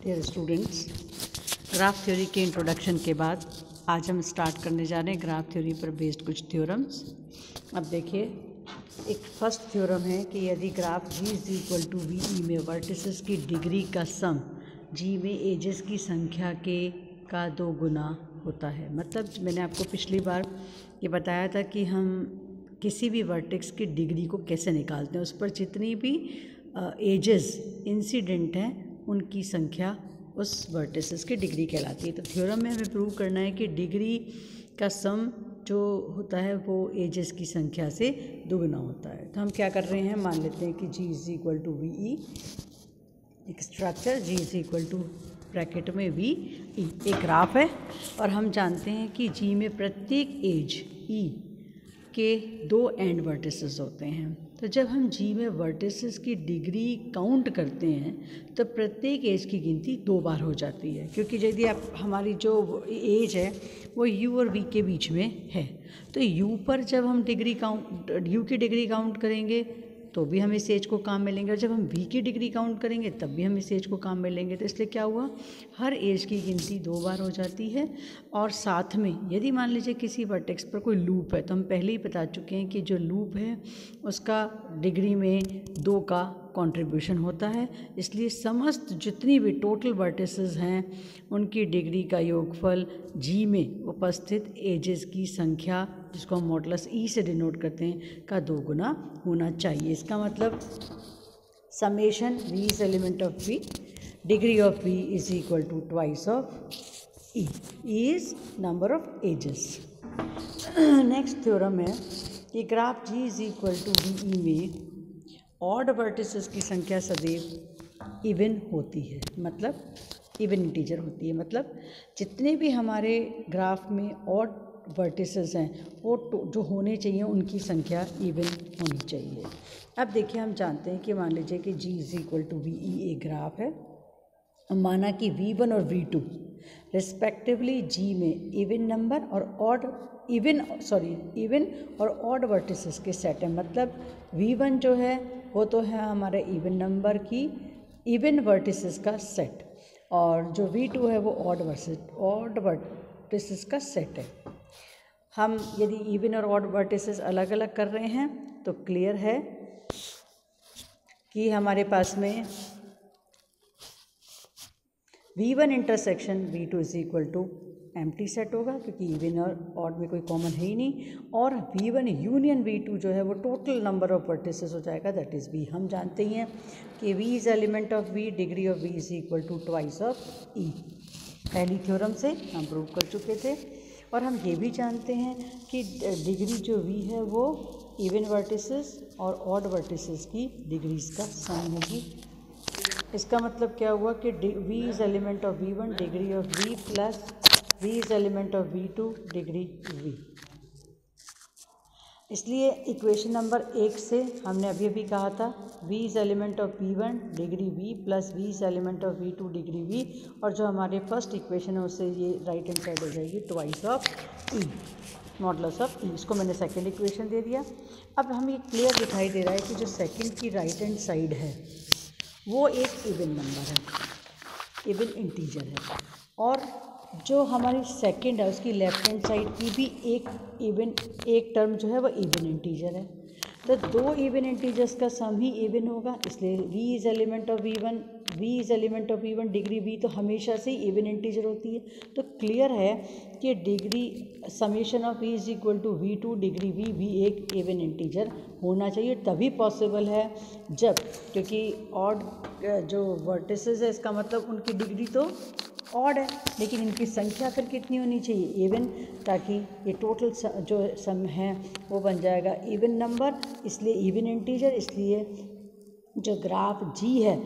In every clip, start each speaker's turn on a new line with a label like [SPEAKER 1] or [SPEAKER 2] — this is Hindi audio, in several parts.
[SPEAKER 1] डियर स्टूडेंट्स, ग्राफ थ्योरी के इंट्रोडक्शन के बाद आज हम स्टार्ट करने जा रहे हैं ग्राफ थ्योरी पर बेस्ड कुछ थ्योरम्स। अब देखिए, एक फर्स्ट थ्योरम है कि यदि graph G is equal to VE में वर्टिसेस की डिग्री का सम G में एजेस की संख्या के का 2 गुना होता है। मतलब मैंने आपको पिछली बार ये बताया था कि हम किसी भी वर्टेक्स की डिग्री को कैसे निकालते हैं, उस पर जितनी भी एजेस इंसिडेंट हैं उनकी संख्या उस वर्टिसेस की डिग्री कहलाती है। तो थ्योरम में हमें प्रूव करना है कि डिग्री का सम जो होता है वो एजेस की संख्या से दुगना होता है। तो हम क्या कर रहे हैं, मान लेते हैं कि G is equal to VE, एक structure G is equal to bracket में VE एक ग्राफ है, और हम जानते हैं कि G में प्रत्येक एज E के 2 एंड वर्टिसेस होते हैं। तो जब हम G में वर्टिसेस की डिग्री काउंट करते हैं तो प्रत्येक एज की गिनती 2 बार हो जाती है, क्योंकि यदि आप हमारी जो एज है वो U और V के बीच में है, तो U पर जब हम U की डिग्री काउंट करेंगे तो भी हम इस एज को काम मिलेंगे, और जब हम V की डिग्री काउंट करेंगे तब भी हम इस एज को काम मिलेंगे। तो इसलिए क्या हुआ, हर एज की गिनती 2 बार हो जाती है। और साथ में यदि मान लीजिए किसी वर्टेक्स पर कोई लूप है, तो हम पहले ही बता चुके हैं कि जो लूप है उसका डिग्री में 2 का कंट्रीब्यूशन होता है, इसलिए समस्त जितनी भी टोटल वर्टिसेस हैं उनकी डिग्री का योगफल G में उपस्थित एजेस की संख्या, जिसको हम मॉडुलस E से डिनोट करते हैं, का 2 गुना होना चाहिए। इसका मतलब summation V is element of V, degree of V is equal to twice of E is number of edges. Next theorem है कि graph G is equal to VE में ऑड वर्टिसेस की संख्या सदैव इवन होती है, मतलब इवन इंटीजर होती है। मतलब जितने भी हमारे ग्राफ में ऑड वर्टिसेस हैं वो जो होने चाहिए उनकी संख्या इवन होनी चाहिए। अब देखिए, हम जानते हैं कि मान लीजिए कि G is equal to VE एक ग्राफ है, माना कि V1 और V2 रिस्पेक्टिवली G में इवन और ऑड वर्टिसेस के सेट है। मतलब V1 जो है वो तो है हमारे इवन वर्टिसेस का सेट, और जो V2 है वो ऑड वर्टिसेस का सेट है। हम यदि इवन और ऑड वर्टिसेस अलग अलग कर रहे हैं तो क्लियर है कि हमारे पास में V1 intersection V2 is equal to empty set होगा, क्योंकि इवन और ऑड में कोई कॉमन है ही नहीं, और V1 यूनियन V2 जो है वो टोटल नंबर ऑफ वर्टिसेस हो जाएगा, दैट इज़ V। हम जानते ही हैं कि V is element of V, degree of V is equal to twice of E। पहली थ्योरम से हम प्रूव कर चुके थे। और हम ये भी जानते हैं कि डिग्री जो V है वो इवन वर्टिसेस और ऑड वर्टिसेस की डिग्रीज का सम होगी। इसका मतलब क्या हुआ कि V is element of V1, degree of V plus V is element of V2, degree V। इसलिए इक्वेशन नंबर 1 से हमने अभी कहा था V is element of V1, degree V plus V is element of V2, degree V, और जो हमारे फर्स्ट इक्वेशन है उससे ये राइट हैंड साइड हो जाएगी twice of E, modulus of E। इसको मैंने सेकेंड इक्वेशन दे दिया। अब हमें ये क्लियर दिखाई दे रहा है कि जो सेकेंड की राइट हैंड साइड है वो एक इवन नंबर है, इवन इंटीजर है, और जो हमारी सेकंड है उसकी लेफ्ट हैंड साइड की भी एक टर्म जो है वो इवन इंटीजर है। तो 2 इवन इंटीजर्स का सम ही इवन होगा, इसलिए V is element of V1, degree V तो हमेशा से ही इवन इंटीजर होती है। तो क्लियर है कि degree summation of V is equal to V2, degree V भी एक इवन इंटीजर होना चाहिए, तभी पॉसिबल है जब, क्योंकि ऑड जो वर्टिसेस है इसका मतलब उनकी डिग्री तो ऑड है, लेकिन इनकी संख्या फिर कितनी होनी चाहिए, इवन, ताकि ये टोटल जो सम है वो बन जाएगा इवन नंबर, इसलिए इवन इंटीजर। इसलिए जो ग्राफ G है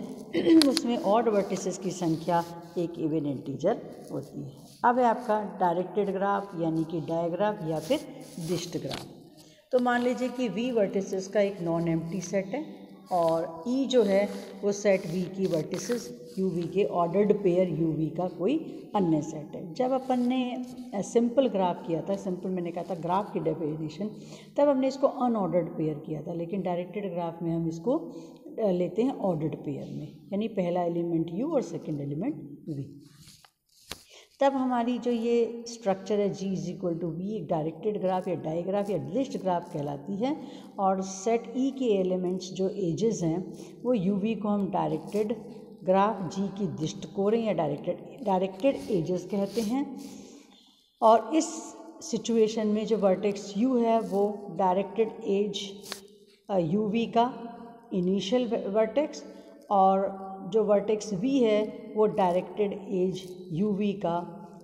[SPEAKER 1] उसमें ऑड वर्टिसेस की संख्या एक इवन इंटीजर होती है। अब है आपका डायरेक्टेड ग्राफ यानी कि डायग्राफ या फिर डिस्क्ट ग्राफ। तो मान लीजिए कि V वर्टिसेस का एक नॉन एम्प्टी सेट है और E जो है वो सेट V की वर्टिसेस UV के ऑर्डर्ड पेयर UV का कोई अन्य सेट है। जब अपन ने सिंपल ग्राफ किया था, सिंपल मैंने कहा था ग्राफ की डेफिनेशन, तब हमने इसको अनऑर्डर्ड पेयर किया था, लेकिन डायरेक्टेड ग्राफ में हम इसको लेते हैं ऑर्डर्ड पेयर में, यानी पहला एलिमेंट u और सेकंड एलिमेंट v। तब हमारी जो ये स्ट्रक्चर है g is equal to V एक डायरेक्टेड ग्राफ या डायग्राफ या लिस्ट ग्राफ कहलाती है। और सेट ई के एलिमेंट्स जो एजेस हैं वो uv को हम डायरेक्टेड ग्राफ g की दिष्ट कोरें या डायरेक्टेड एजेस कहते हैं। और इस सिचुएशन में जो वर्टेक्स u है वो डायरेक्टेड एज uv का इनिशियल वर्टेक्स और जो वर्टेक्स v है वो डायरेक्टेड एज uv का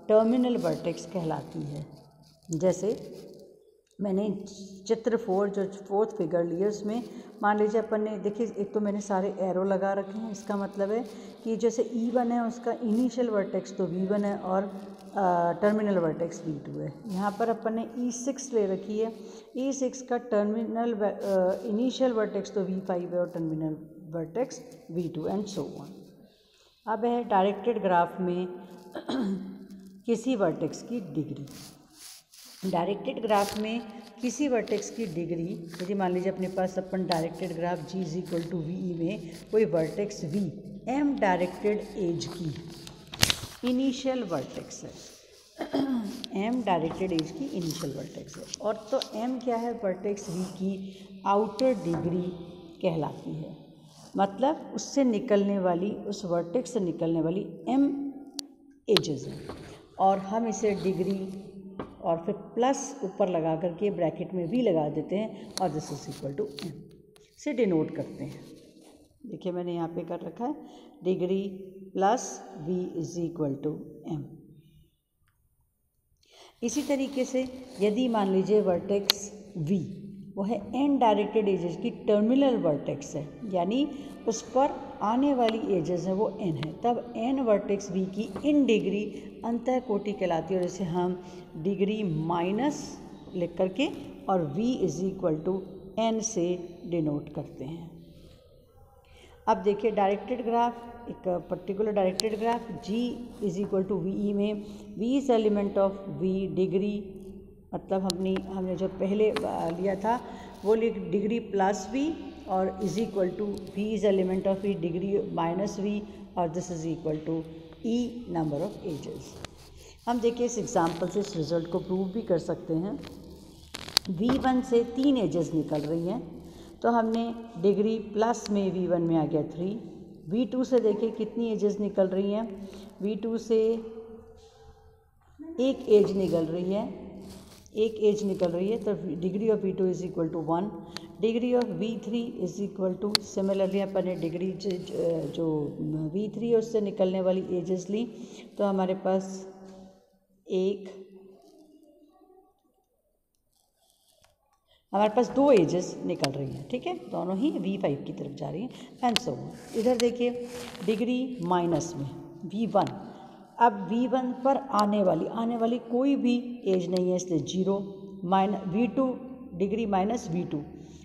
[SPEAKER 1] टर्मिनल वर्टेक्स कहलाती है। जैसे मैंने चित्र 4 जो 4th फिगर लिया उसमें मान लीजिए अपन ने देखिए, एक तो मैंने सारे एरो लगा रखे हैं, इसका मतलब है कि जैसे E1 है उसका इनिशियल वर्टेक्स तो V1 है और टर्मिनल वर्टेक्स V2 है। यहाँ पर अपन ने E6 ले रखी है, E6 का टर्मिनल इनिशियल वर्टेक्स तो V5 है और terminal vertex V2 and so on. अब है डायरेक्टेड ग्राफ में किसी वर्टेक्स की डिग्री। डायरेक्टेड ग्राफ में किसी वर्टेक्स की डिग्री, यदि मान लीजिए अपने पास अपन directed graph g is equal to V में कोई vertex v m directed edge की इनिशियल वर्टेक्स है m डायरेक्टेड एज की इनिशियल वर्टेक्स है, और तो m क्या है, वर्टेक्स v की आउटर डिग्री कहलाती है। मतलब उससे निकलने वाली, उस वर्टेक्स से निकलने वाली m एजेस हैं और हम इसे डिग्री और फिर प्लस ऊपर लगा करके ब्रैकेट में v लगा देते हैं और this is equal to m से डिनोट करते हैं। देखिए मैंने यहाँ पे कर रखा है degree plus v is equal to m। इसी तरीके से यदि मान लीजिए वर्टेक्स v वो है n डायरेक्टेड एजेस की टर्मिनल वर्टेक्स है, यानी उस पर आने वाली एजेस है वो n है, तब n वर्टेक्स v की इन डिग्री अंतः कोटि कहलाती है और इसे हम डिग्री माइनस लिख करके और v is equal to n से डिनोट करते हैं। अब देखिए डायरेक्टेड ग्राफ, एक particular directed graph g is equal to V में v is element of v degree, मतलब हमने जो पहले लिया था वो डिग्री प्लस v और is equal to v is element of v degree minus v और this is equal to e number of edges. हम देखिए इस एग्जांपल से इस रिजल्ट को प्रूव भी कर सकते हैं। v1 से 3 एजेस निकल रही हैं तो हमने डिग्री प्लस में v1 में आ गया 3, v2 से देखिए कितनी एजेस निकल रही हैं, v2 से एक एज निकल रही है, एक एज निकल रही है तो degree of v2 is equal to 1, degree of v3 is equal to, similarly अपन ने डिग्री जो v3 है उससे निकलने वाली एजेस ली तो हमारे पास हमारे पास 2 एजेस निकल रही हैं, ठीक है, दोनों ही v5 की तरफ जा रही हैं एंड सो ऑन। इधर देखिए डिग्री माइनस में v1, अब v1 पर आने वाली कोई भी एज नहीं है इसलिए 0, v2 डिग्री माइनस v2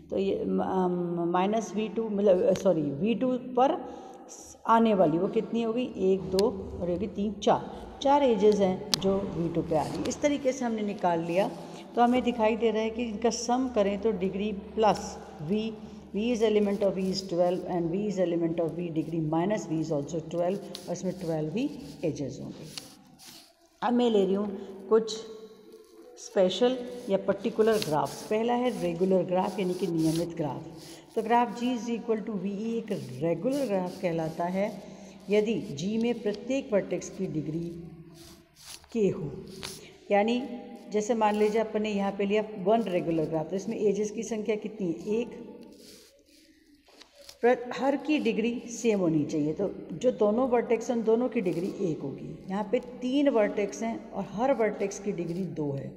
[SPEAKER 1] तो ये माइनस v2 मतलब सॉरी v2 पर आने वाली वो कितनी होगी 1 2 और होगी 3 4 एजेस हैं जो v2 पे आ रही है। इस तरीके से हमने निकाल लिया तो हमें दिखाई दे रहा है कि इनका सम करें तो degree plus v is element of v is 12 and v is element of v degree minus v is also 12 और इसमें 12 ही एजेस होंगे। अब मैं ले रही हूँ कुछ स्पेशल या पर्टिकुलर ग्राफ्स। पहला है रेगुलर ग्राफ यानी कि नियमित ग्राफ। तो graph g is equal to V एक रेगुलर ग्राफ कहलाता है यदि g में प्रत्येक वर्टेक्स की डिग्री k हो, यानी जैसे मान लीजिए अपन ने यहाँ पे लिया 1 रेगुलर ग्राफ तो इसमें एजेस की संख्या कितनी है 1, हर की डिग्री सेम होनी चाहिए तो जो दोनों वर्टेक्स हैं उन दोनों की डिग्री 1 होगी। यहाँ पे 3 वर्टेक्स हैं और हर वर्टेक्स की डिग्री 2 है,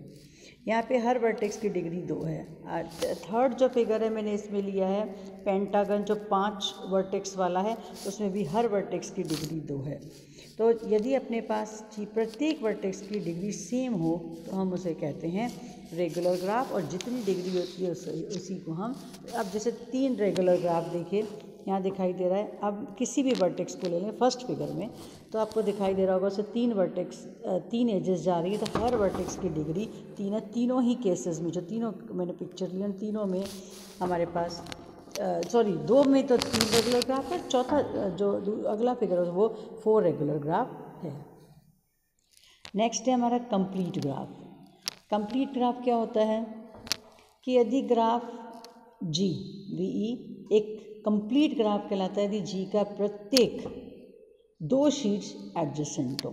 [SPEAKER 1] यहाँ पे हर वर्टेक्स की डिग्री 2 है। थर्ड जो फिगर है मैंने इसमें लिया है पेंटागन जो 5 वर्टेक्स वाला है उसमें भी हर वर्टेक्स की डिग्री 2 है। तो यदि अपने पास प्रत्येक वर्टेक्स की डिग्री सेम हो तो हम उसे कहते हैं रेगुलर ग्राफ और जितनी डिग्री होती है उसी को हम, अब जैसे 3 रेगुलर ग्राफ देखिए यहाँ दिखाई दे रहा है। अब किसी भी वर्टेक्स को ले लें फर्स्ट फिगर में तो आपको दिखाई दे रहा होगा उसे 3 एजेस जा रही है तो हर वर्टेक्स की डिग्री 3 है। तीनों ही केसेस में जो तीनों मैंने पिक्चर ली उन तीनों में हमारे पास सॉरी 2 में तो 3 रेगुलर ग्राफ है, चौथा जो अगला फिगर है वो 4 रेगुलर ग्राफ है। नेक्स्ट है हमारा कंप्लीट ग्राफ। कंप्लीट ग्राफ क्या होता है कि यदि ग्राफ जी वी एक कंप्लीट ग्राफ कहलाता है यदि जी का प्रत्येक 2 शीट्स एडजेसेंट हो,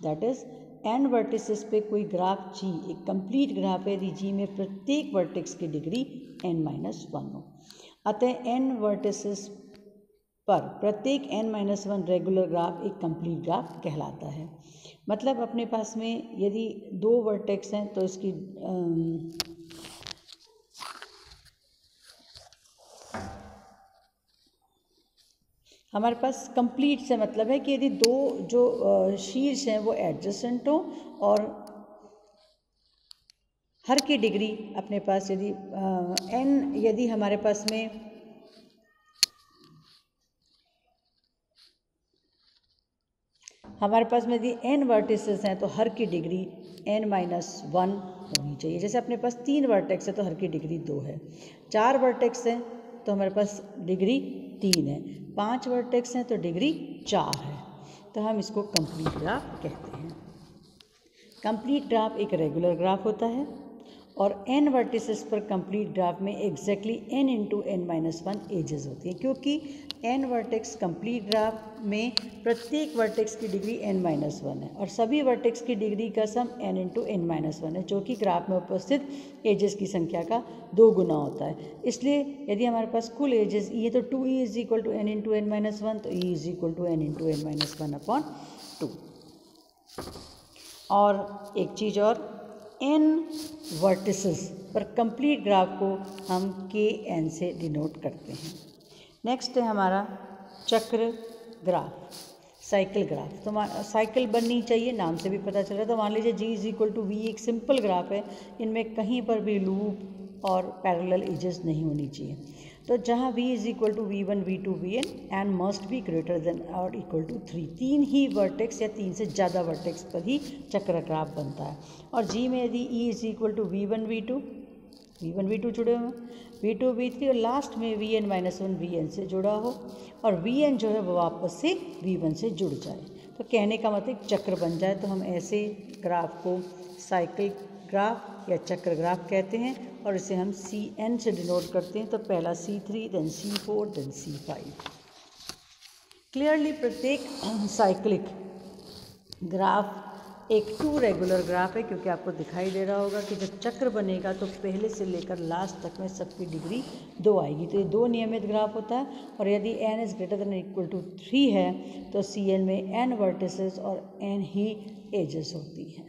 [SPEAKER 1] दैट इज एन वर्टिसेस पे कोई ग्राफ जी एक कंप्लीट ग्राफ है यदि जी में प्रत्येक वर्टेक्स की डिग्री n-1 हो। अतः एन वर्टिसेस पर प्रत्येक n-1 रेगुलर ग्राफ एक कंप्लीट ग्राफ कहलाता है। मतलब अपने पास में यदि 2 वर्टेक्स हैं तो इसकी हमारे पास कंप्लीट से मतलब है कि यदि 2 जो शीर्ष हैं वो एडजेसेंट हो और हर की डिग्री अपने पास यदि n यदि हमारे पास में यदि n वर्टिसेस हैं तो हर की डिग्री n-1 होनी चाहिए। जैसे अपने पास 3 वर्टेक्स है तो हर की डिग्री 2 है, 4 वर्टेक्स हैं तो हमारे पास डिग्री 3 है, 5 वर्टेक्स हैं तो डिग्री 4 है, तो हम इसको कंप्लीट ग्राफ कहते हैं। कंप्लीट ग्राफ एक रेगुलर ग्राफ होता है और n वर्टिसेस पर कंप्लीट ग्राफ में exactly n into n-1 edges होती हैं, क्योंकि n वर्टेक्स कंप्लीट ग्राफ में प्रत्येक वर्टेक्स की डिग्री n-1 है और सभी वर्टेक्स की डिग्री का सम n इंटू n-1 है, जो कि ग्राफ में उपस्थित एजेस की संख्या का 2 गुना होता है। इसलिए यदि हमारे पास कुल एजेस ये तो 2e is equal to n into n-1, तो e is equal to n into n-1 upon 2। और एक चीज़ और, n वर्टिसेस पर कंप्लीट ग्राफ को हम kn से डिनोट करते हैं। नेक्स्ट है हमारा चक्र ग्राफ, साइकिल ग्राफ। तो साइकिल बननी चाहिए, नाम से भी पता चल रहा है। तो मान लीजिए g is equal to V एक सिंपल ग्राफ है, इनमें कहीं पर भी लूप और पैरेलल एजेस नहीं होनी चाहिए। तो जहाँ v is equal to v1 v2 vn and must be greater than और इक्वल टू 3, 3 ही वर्टेक्स या 3 से ज़्यादा वर्टेक्स पर ही चक्र ग्राफ बनता है। और g में यदि e is equal to v1 v2 जुड़े हुए, v2 v3 और लास्ट में vn-1 vn से जुड़ा हो और vn जो है वो वापस से v1 से जुड़ जाए, तो कहने का मतलब चक्र बन जाए। तो हम ऐसे ग्राफ को साइकिल ग्राफ या चक्र ग्राफ कहते हैं और इसे हम Cn से डिनोट करते हैं। तो पहला C3, then C4, then C5। Clearly प्रत्येक साइक्लिक ग्राफ एक 2 रेगुलर ग्राफ है, क्योंकि आपको दिखाई दे रहा होगा कि जब चक्र बनेगा तो पहले से लेकर लास्ट तक में सबकी डिग्री 2 आएगी। तो ये 2 नियमित ग्राफ होता है और यदि n is greater than equal to 3 है तो Cn में n वर्टिसेस और n ही एजेस होती हैं।